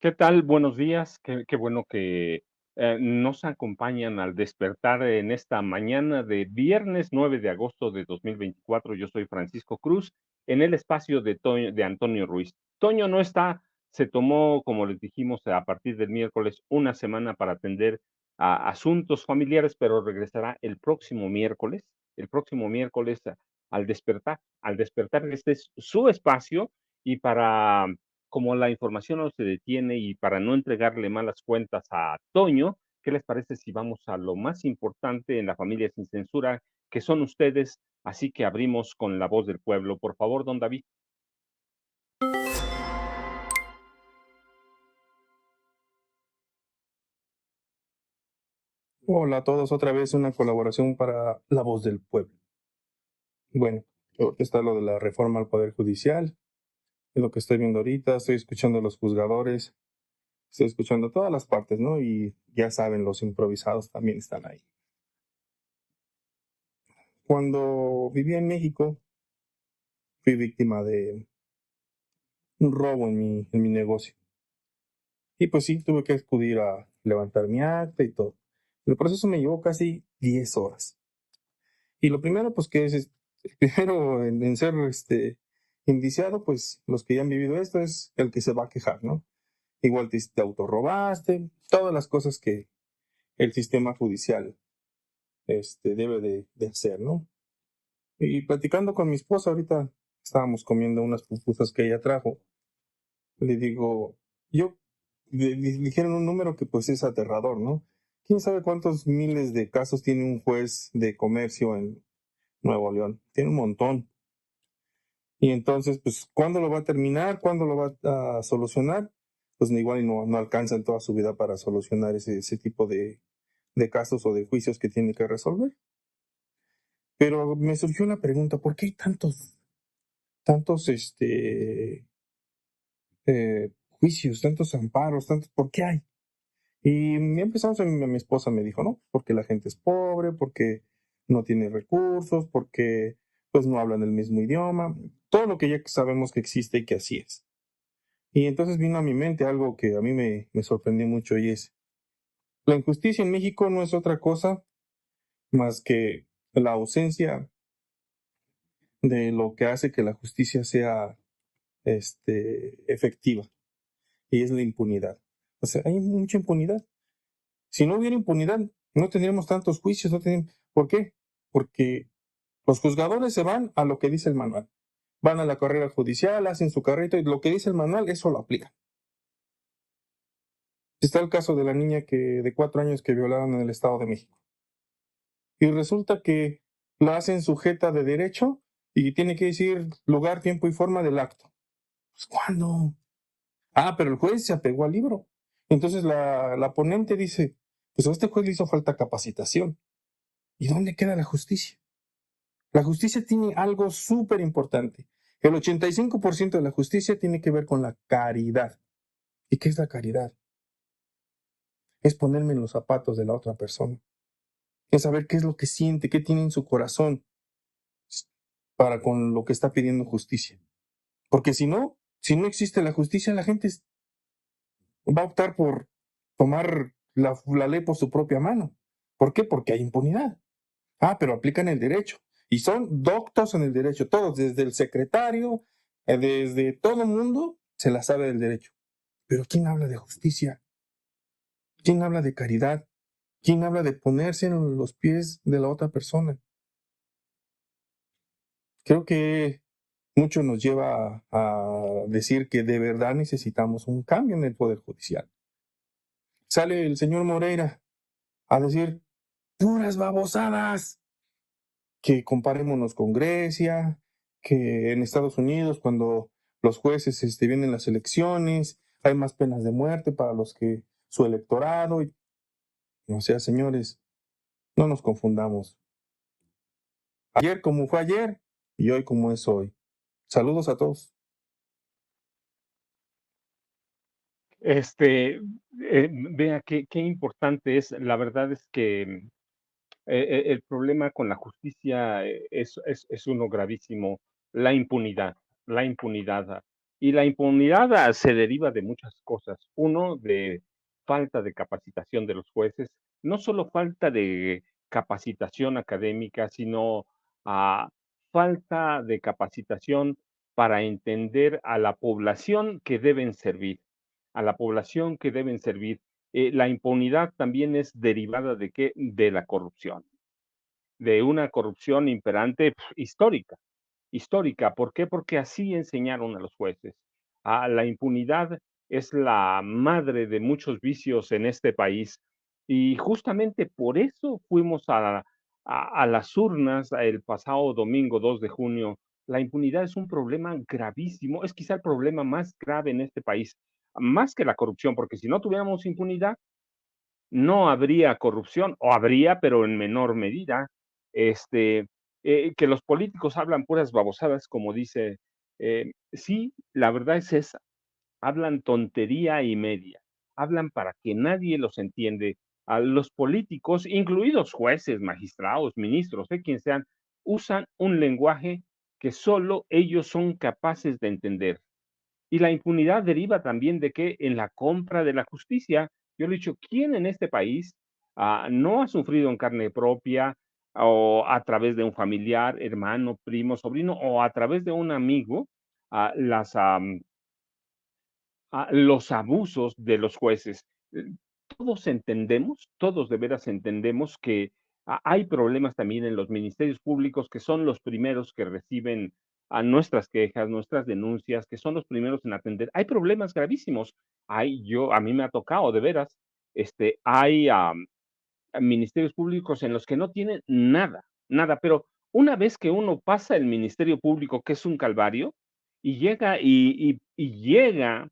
¿Qué tal? Buenos días. Qué bueno que, nos acompañan al despertar en esta mañana de viernes 9 de agosto de 2024. Yo soy Francisco Cruz, en el espacio de Antonio Ruiz. Toño no está, se tomó, como les dijimos, a partir del miércoles, una semana para atender a asuntos familiares, pero regresará el próximo miércoles al despertar, este es su espacio, y para como la información no se detiene y para no entregarle malas cuentas a Toño, ¿qué les parece si vamos a lo más importante en la familia sin censura, que son ustedes? Así que abrimos con la voz del pueblo. Por favor, don David. Hola a todos, otra vez una colaboración para La Voz del Pueblo. Bueno, ahorita está lo de la reforma al Poder Judicial, es lo que estoy viendo ahorita, estoy escuchando a los juzgadores, estoy escuchando todas las partes, ¿no? Y ya saben, los improvisados también están ahí. Cuando vivía en México, fui víctima de un robo en mi negocio. Y pues sí, tuve que acudir a levantar mi acta y todo. El proceso me llevó casi 10 horas. Y lo primero, pues, que es, primero en ser indiciado, pues los que ya han vivido esto es el que se va a quejar, ¿no? Igual te autorrobaste, todas las cosas que el sistema judicial debe de hacer, ¿no? Y platicando con mi esposa, ahorita estábamos comiendo unas pupusas que ella trajo. Le digo, yo, dijeron un número que pues es aterrador, ¿no? ¿Quién sabe cuántos miles de casos tiene un juez de comercio en Nuevo León? Tiene un montón. Y entonces, pues, ¿cuándo lo va a terminar? ¿Cuándo lo va a solucionar? Pues igual y no alcanza en toda su vida para solucionar ese tipo de casos o de juicios que tiene que resolver. Pero me surgió la pregunta, ¿por qué hay tantos juicios, tantos amparos, por qué hay? Y empezamos, mi esposa me dijo, no, porque la gente es pobre, porque no tiene recursos, porque pues no hablan el mismo idioma, todo lo que ya sabemos que existe y que así es. Y entonces vino a mi mente algo que a mí me sorprendió mucho y es, la injusticia en México no es otra cosa más que la ausencia de lo que hace que la justicia sea efectiva, y es la impunidad. O sea, hay mucha impunidad. Si no hubiera impunidad, no tendríamos tantos juicios, no tendríamos. ¿Por qué? Porque los juzgadores se van a lo que dice el manual. Van a la carrera judicial, hacen su carrito y lo que dice el manual, eso lo aplican. Está el caso de la niña de 4 años que violaron en el Estado de México. Y resulta que la hacen sujeta de derecho y tiene que decir lugar, tiempo y forma del acto. Pues, ¿cuándo? Ah, pero el juez se apegó al libro. Entonces la ponente dice, pues a este juez le hizo falta capacitación. ¿Y dónde queda la justicia? La justicia tiene algo súper importante. El 85% de la justicia tiene que ver con la caridad. ¿Y qué es la caridad? Es ponerme en los zapatos de la otra persona. Es saber qué es lo que siente, qué tiene en su corazón para con lo que está pidiendo justicia. Porque si no existe la justicia, la gente va a optar por tomar la ley por su propia mano. ¿Por qué? Porque hay impunidad. Ah, pero aplican el derecho. Y son doctos en el derecho. Todos, desde el secretario, desde todo el mundo, se la sabe del derecho. Pero ¿quién habla de justicia? ¿Quién habla de caridad? ¿Quién habla de ponerse en los pies de la otra persona? Creo que mucho nos lleva a decir que de verdad necesitamos un cambio en el Poder Judicial. Sale el señor Moreira a decir puras babosadas, que comparémonos con Grecia, que en Estados Unidos cuando los jueces vienen las elecciones, hay más penas de muerte para los que su electorado. O sea, señores, no nos confundamos. Ayer como fue ayer y hoy como es hoy. Saludos a todos. Este, vea qué importante es. La verdad es que, el problema con la justicia es uno gravísimo, la impunidad, la impunidad. Y la impunidad se deriva de muchas cosas. Uno, de falta de capacitación de los jueces, no solo falta de capacitación académica, sino falta de capacitación para entender a la población que deben servir, a la población que deben servir. La impunidad también es derivada de qué? De la corrupción, de una corrupción imperante histórica. Histórica, ¿por qué? Porque así enseñaron a los jueces. La impunidad es la madre de muchos vicios en este país y justamente por eso fuimos a las urnas el pasado domingo 2 de junio. La impunidad es un problema gravísimo, es quizá el problema más grave en este país, más que la corrupción, porque si no tuviéramos impunidad, no habría corrupción, o habría, pero en menor medida. Este, que los políticos hablan puras babosadas, como dice, sí, la verdad es esa, hablan tontería y media, hablan para que nadie los entiende. A los políticos, incluidos jueces, magistrados, ministros, quien sean, usan un lenguaje que solo ellos son capaces de entender. Y la impunidad deriva también de que en la compra de la justicia, yo le he dicho, ¿quién en este país no ha sufrido en carne propia o a través de un familiar, hermano, primo, sobrino o a través de un amigo las los abusos de los jueces? Todos entendemos, todos de veras entendemos que hay problemas también en los ministerios públicos que son los primeros que reciben a nuestras quejas, nuestras denuncias, que son los primeros en atender. Hay problemas gravísimos. A mí me ha tocado de veras, hay ministerios públicos en los que no tienen nada, nada, pero una vez que uno pasa el ministerio público, que es un calvario, y llega y llega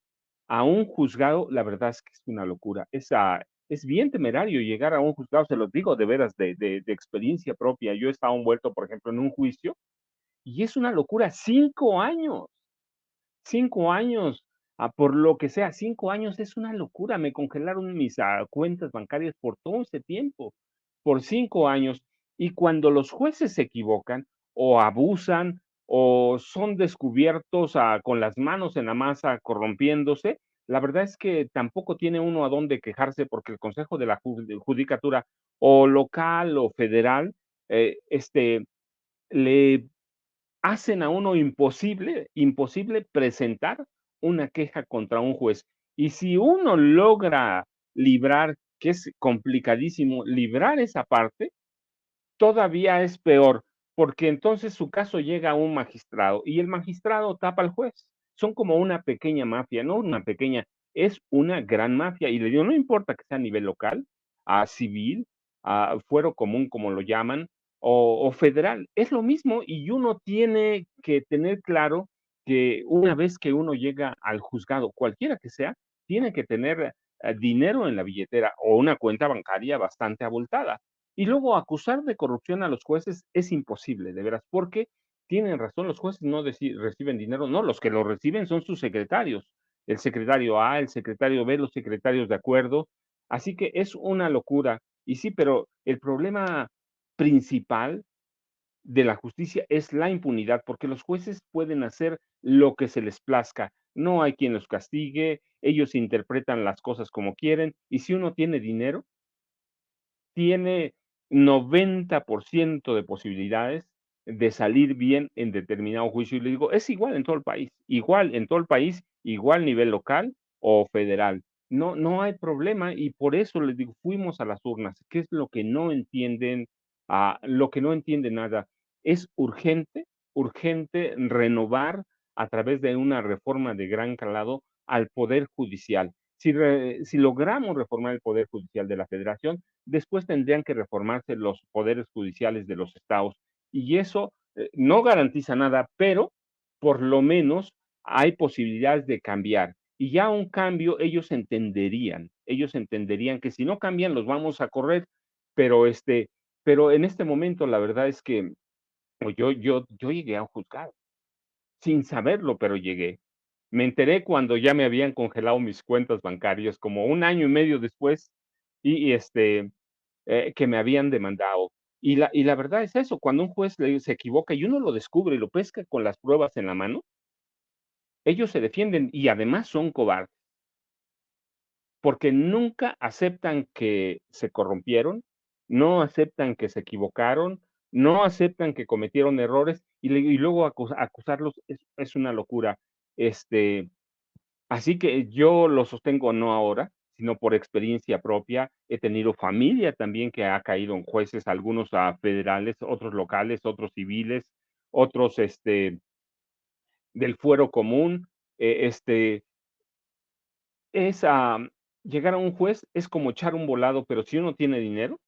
a un juzgado, la verdad es que es una locura. Es bien temerario llegar a un juzgado, se los digo de veras, de experiencia propia. Yo he estado envuelto, por ejemplo, en un juicio, y es una locura, 5 años. 5 años, por lo que sea, 5 años es una locura. Me congelaron mis cuentas bancarias por todo ese tiempo, por 5 años. Y cuando los jueces se equivocan o abusan o son descubiertos con las manos en la masa corrompiéndose, la verdad es que tampoco tiene uno a dónde quejarse porque el Consejo de la Judicatura o local o federal, le hacen a uno imposible, imposible presentar una queja contra un juez. Y si uno logra librar, que es complicadísimo, librar esa parte, todavía es peor, porque entonces su caso llega a un magistrado y el magistrado tapa al juez. Son como una pequeña mafia, no una pequeña, es una gran mafia. Y le digo, no importa que sea a nivel local, a civil, a fuero común, como lo llaman, o federal, es lo mismo y uno tiene que tener claro que una vez que uno llega al juzgado, cualquiera que sea, tiene que tener dinero en la billetera o una cuenta bancaria bastante abultada. Y luego acusar de corrupción a los jueces es imposible, de veras, porque tienen razón, los jueces no reciben dinero, no, los que lo reciben son sus secretarios, el secretario A, el secretario B, los secretarios de acuerdo, así que es una locura. Y sí, pero el problema principal de la justicia es la impunidad, porque los jueces pueden hacer lo que se les plazca, no hay quien los castigue, ellos interpretan las cosas como quieren, y si uno tiene dinero, tiene 90% de posibilidades de salir bien en determinado juicio. Y le digo, es igual en todo el país, igual nivel local o federal. No, no hay problema y por eso les digo, fuimos a las urnas. ¿Qué es lo que no entienden? Lo que no entiende nada. Es urgente, urgente renovar a través de una reforma de gran calado al Poder Judicial. Si logramos reformar el Poder Judicial de la Federación, después tendrían que reformarse los poderes judiciales de los estados. Y eso no garantiza nada, pero por lo menos hay posibilidades de cambiar. Y ya un cambio, ellos entenderían que si no cambian, los vamos a correr. Pero, pero en este momento, la verdad es que yo llegué a un juzgado, sin saberlo, pero llegué. Me enteré cuando ya me habían congelado mis cuentas bancarias, como un año y medio después, que me habían demandado. Y la verdad es eso, cuando un juez se equivoca y uno lo descubre y lo pesca con las pruebas en la mano, Ellos se defienden y además son cobardes, porque nunca aceptan que se corrompieron, no aceptan que se equivocaron, no aceptan que cometieron errores y luego acusarlos es una locura. Este, Así que yo lo sostengo no ahora, sino por experiencia propia. He tenido familia también que ha caído en jueces, algunos, federales, otros locales, otros civiles, otros, del fuero común. Eh, este, es, llegar a un juez es como echar un volado, pero si uno tiene dinero,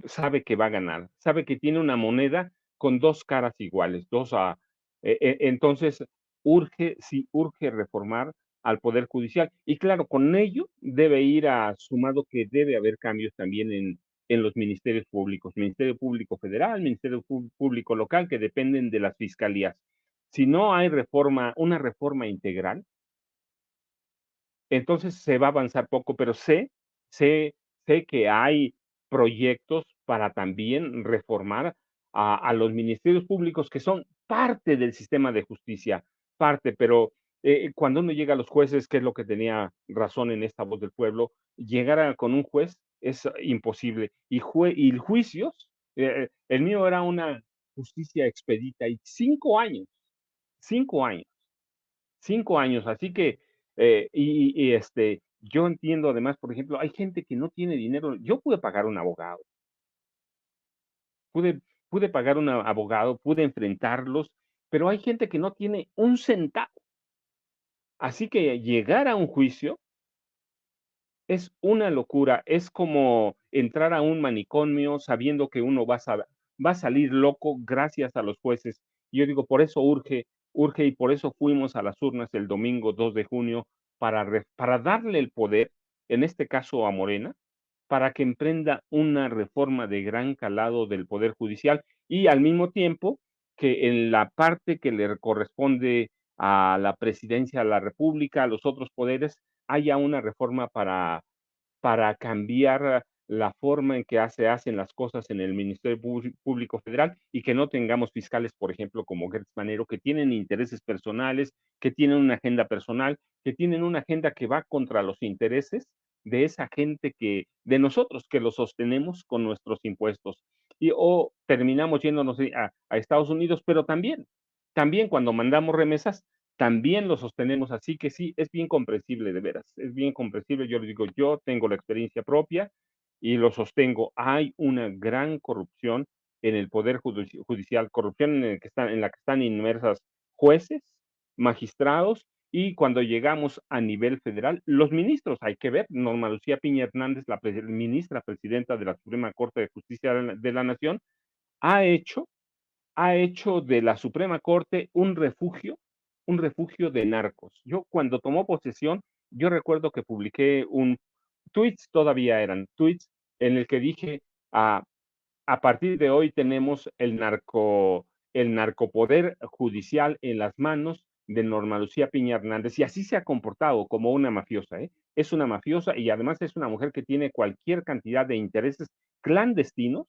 sabe que va a ganar, sabe que tiene una moneda con 2 caras iguales, 2 entonces urge, sí, urge reformar al poder judicial. Y claro, con ello debe ir sumado que debe haber cambios también en los ministerios públicos, Ministerio Público Federal, Ministerio Público Local, que dependen de las fiscalías. Si no hay reforma, una reforma integral, entonces se va a avanzar poco, pero sé sé que hay proyectos para también reformar a los ministerios públicos que son parte del sistema de justicia, parte, pero, cuando uno llega a los jueces, que es lo que tenía razón en esta voz del pueblo, llegar con un juez es imposible. Y juicios, el mío era una justicia expedita y 5 años, 5 años. 5 años, así que, yo entiendo además, por ejemplo, hay gente que no tiene dinero. Yo pude pagar un abogado, pude pude pagar un abogado, pude enfrentarlos, pero hay gente que no tiene un centavo. Así que llegar a un juicio es una locura, es como entrar a un manicomio sabiendo que uno va a salir loco gracias a los jueces. Y yo digo, por eso urge y por eso fuimos a las urnas el domingo 2 de junio para darle el poder, en este caso a Morena, para que emprenda una reforma de gran calado del poder judicial y al mismo tiempo que en la parte que le corresponde a la presidencia de la república, a los otros poderes, haya una reforma para cambiar la forma en que se hacen las cosas en el Ministerio Público Federal y que no tengamos fiscales, por ejemplo, como Gertz Manero, que tienen intereses personales, que tienen una agenda personal, que tienen una agenda que va contra los intereses de esa gente de nosotros que lo sostenemos con nuestros impuestos. O terminamos yéndonos a Estados Unidos, pero también cuando mandamos remesas, también lo sostenemos, así que sí, es bien comprensible, de veras, es bien comprensible. Yo le digo, yo tengo la experiencia propia y lo sostengo. Hay una gran corrupción en el poder judicial, corrupción en la que están inmersas jueces, magistrados y cuando llegamos a nivel federal, los ministros, hay que ver, Norma Lucía Piña Hernández, la ministra presidenta de la Suprema Corte de Justicia de la Nación, ha hecho ha hecho de la Suprema Corte un refugio de narcos. Yo cuando tomó posesión, yo recuerdo que publiqué un tweets, todavía eran tweets, en el que dije, ah, a partir de hoy tenemos el narcopoder judicial en las manos de Norma Lucía Piña Hernández, y así se ha comportado como una mafiosa, ¿eh? Es una mafiosa y además es una mujer que tiene cualquier cantidad de intereses clandestinos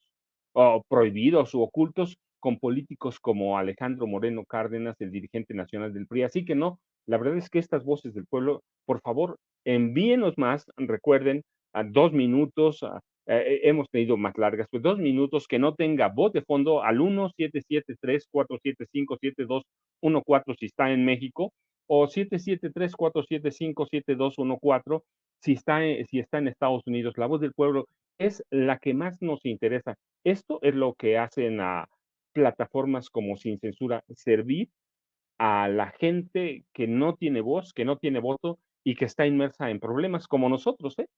o prohibidos u ocultos con políticos como Alejandro Moreno Cárdenas, el dirigente nacional del PRI. Así que no, la verdad es que estas voces del pueblo, por favor, envíenos más, recuerden, a 2 minutos, hemos tenido más largas, pues 2 minutos que no tenga voz de fondo al 1-773-475-7214 si está en México, o 773-475-7214 si está en Estados Unidos. La voz del pueblo es la que más nos interesa. Esto es lo que hacen a plataformas como Sin Censura, servir a la gente que no tiene voz, que no tiene voto y que está inmersa en problemas como nosotros, ¿eh?